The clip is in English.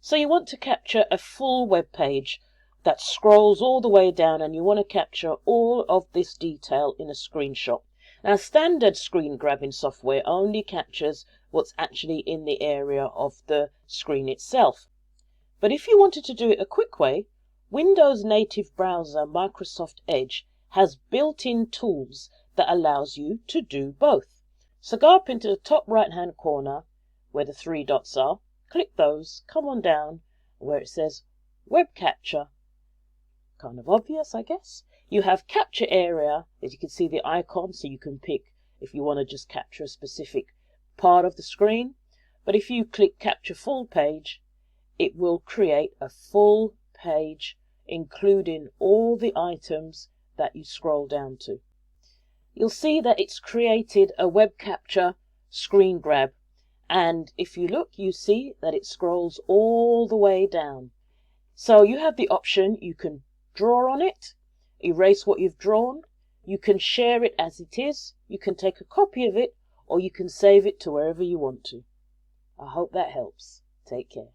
So you want to capture a full web page that scrolls all the way down, and you want to capture all of this detail in a screenshot. Now, standard screen grabbing software only captures what's actually in the area of the screen itself. But if you wanted to do it a quick way, Windows native browser Microsoft Edge has built-in tools that allows you to do both. So go up into the top right hand corner where the three dots are, click those, come on down where it says Web Capture. Kind of obvious, I guess. You have Capture Area, as you can see the icon, so you can pick if you want to just capture a specific part of the screen. But if you click Capture Full Page, it will create a full page including all the items that you scroll down to. You'll see that it's created a web capture screen grab, and if you look, you see that it scrolls all the way down. So you have the option, you can draw on it, erase what you've drawn, you can share it as it is, you can take a copy of it, or you can save it to wherever you want to. I hope that helps. Take care.